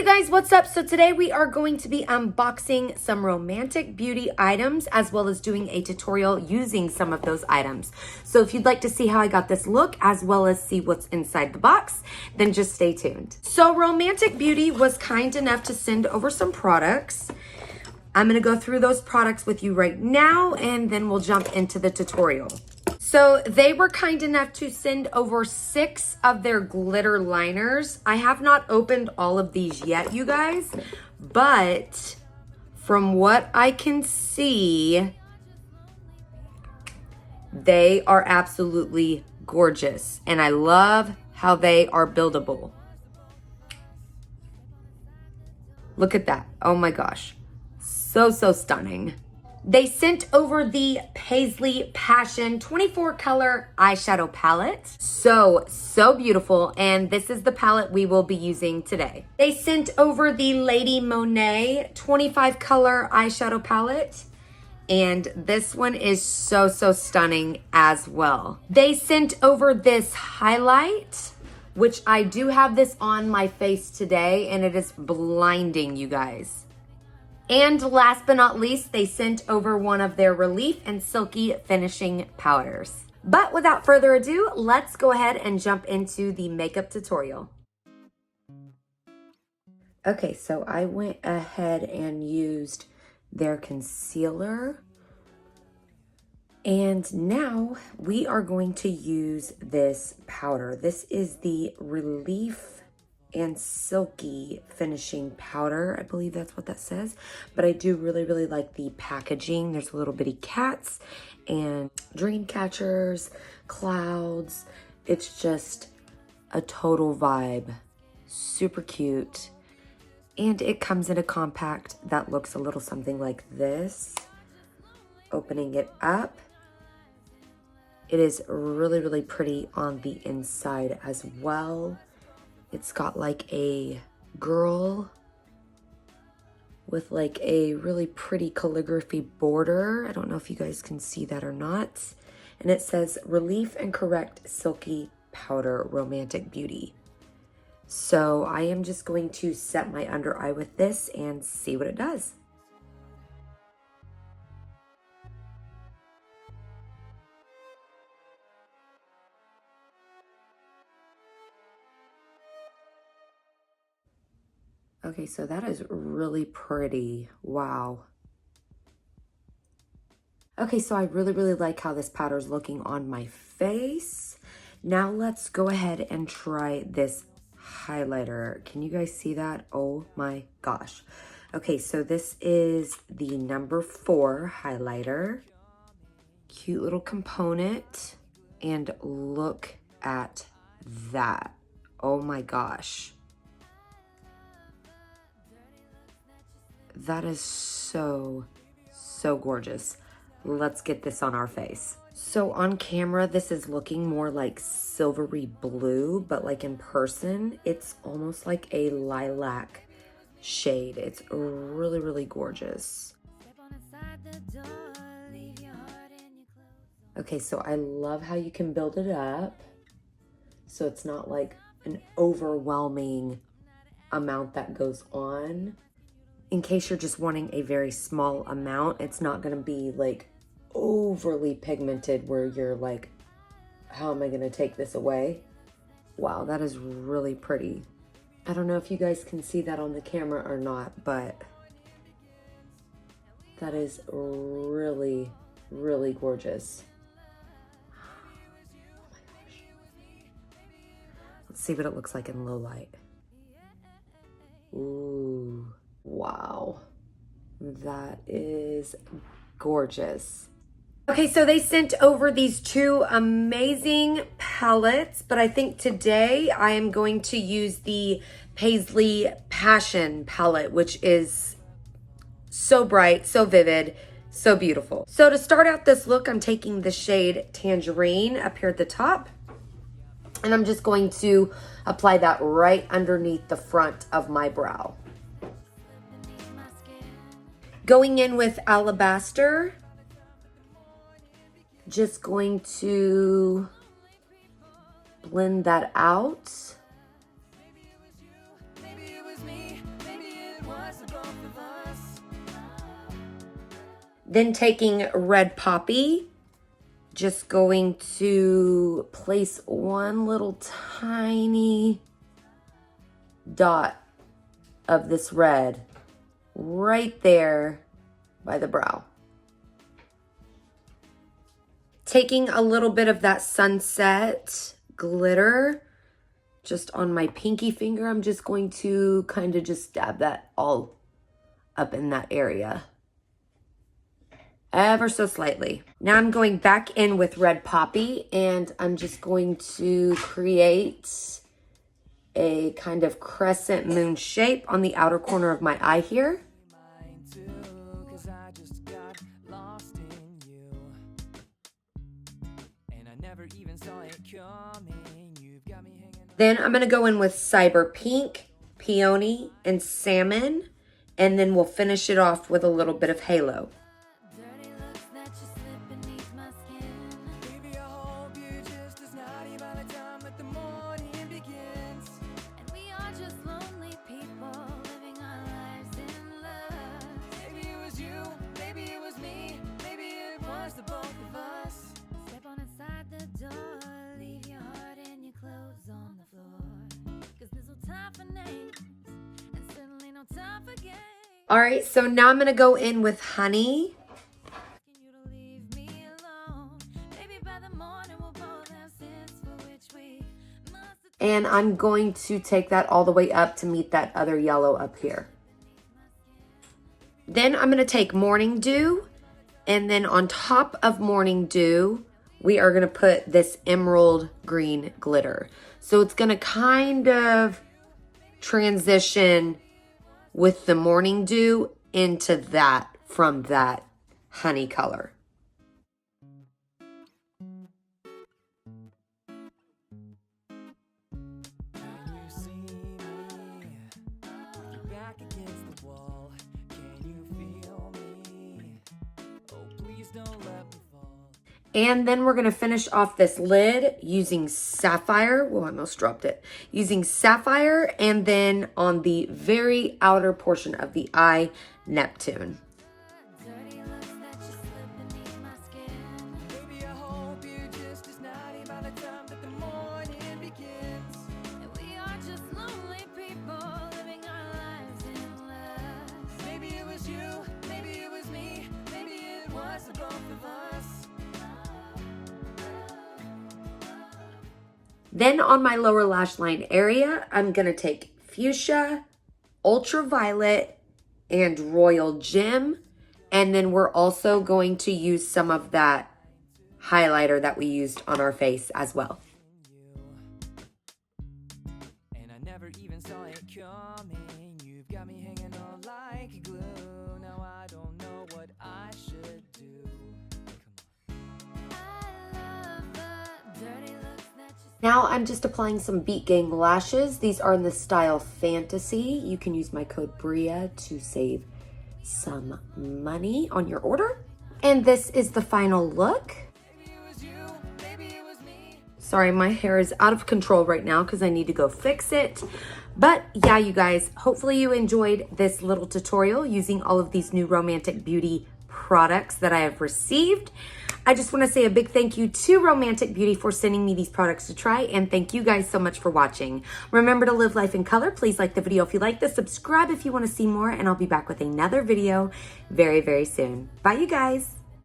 you guys, what's up? So today we are going to be unboxing some romantic beauty items as well as doing a tutorial using some of those items. So if you'd like to see how I got this look as well as see what's inside the box, then just stay tuned. So Romantic Beauty was kind enough to send over some products. I'm gonna go through those products with you right now and then we'll jump into the tutorial. So they were kind enough to send over 6 of their glitter liners. I have not opened all of these yet, you guys, but from what I can see, they are absolutely gorgeous. And I love how they are buildable. Look at that. Oh my gosh. So stunning. They sent over the Paisley Passion 24 color eyeshadow palette. So beautiful. And this is the palette we will be using today. They sent over the Lady Monet 25 color eyeshadow palette. And this one is so stunning as well. They sent over this highlight, which I do have this on my face today, and it is blinding, you guys. And last but not least, they sent over one of their Relief and Silky finishing powders. But without further ado, let's go ahead and jump into the makeup tutorial. Okay, so I went ahead and used their concealer. And now we are going to use this powder. This is the Relief and Silky finishing powder. I believe that's what that says. But I do really like the packaging. There's little bitty cats and dream catchers, clouds. It's just a total vibe. Super cute. And it comes in a compact that looks a little something like this. Opening it up, it is really pretty on the inside as well. It's got like a girl with like a really pretty calligraphy border. I don't know if you guys can see that or not. And it says Relief and Correct Silky Powder Romantic Beauty. So I am just going to set my under eye with this and see what it does. Okay, so that is really pretty. Wow. Okay, so I really like how this powder is looking on my face. Now let's go ahead and try this highlighter. Can you guys see that? Oh my gosh. Okay, so this is the number 4 highlighter. Cute little component. And look at that. Oh my gosh. That is so gorgeous. Let's get this on our face. So on camera, this is looking more like silvery blue, but like in person, it's almost like a lilac shade. It's really gorgeous. Okay, so I love how you can build it up. So it's not like an overwhelming amount that goes on. In case you're just wanting a very small amount, it's not going to be like overly pigmented where you're like, how am I going to take this away? Wow, that is really pretty. I don't know if you guys can see that on the camera or not, but that is really gorgeous. Oh my gosh. Let's see what it looks like in low light. Ooh. Wow, that is gorgeous. Okay, so they sent over these 2 amazing palettes, but I think today I am going to use the Paisley Passion palette, which is so bright, so vivid, so beautiful. So to start out this look, I'm taking the shade Tangerine up here at the top, and I'm just going to apply that right underneath the front of my brow. Going in with Alabaster, just going to blend that out. Then taking red poppy, just going to place one little tiny dot of this red right there by the brow. Taking a little bit of that sunset glitter just on my pinky finger, I'm just going to kind of just dab that all up in that area. Ever so slightly. Now I'm going back in with red poppy and I'm just going to create a kind of crescent moon shape on the outer corner of my eye here. Then I'm going to go in with Cyber Pink, Peony, and Salmon, and then we'll finish it off with a little bit of halo. All right, so now I'm gonna go in with honey. And I'm going to take that all the way up to meet that other yellow up here. Then I'm gonna take Morning Dew, and then on top of Morning Dew, we are gonna put this emerald green glitter. So it's gonna kind of transition with the Morning Dew into that from that honey color. And then we're gonna finish off this lid using Sapphire. Whoa, I almost dropped it. Using Sapphire, and then on the very outer portion of the eye, Neptune. Then on my lower lash line area, I'm gonna take Fuchsia, Ultraviolet, and Royal Gem. And then we're also going to use some of that highlighter that we used on our face as well. And I never even saw it coming. You've got me hanging on like glue. Now I don't know what I should do. Now I'm just applying some Beat Gang lashes. These are in the style Fantasy. You can use my code BRIA to save some money on your order. And this is the final look. Sorry, my hair is out of control right now because I need to go fix it. But yeah, you guys, hopefully you enjoyed this little tutorial using all of these new Romantic Beauty products that I have received. I just want to say a big thank you to Romantic Beauty for sending me these products to try, and thank you guys so much for watching. Remember to live life in color. Please like the video if you liked this, subscribe if you want to see more, and I'll be back with another video very, very soon. Bye, you guys.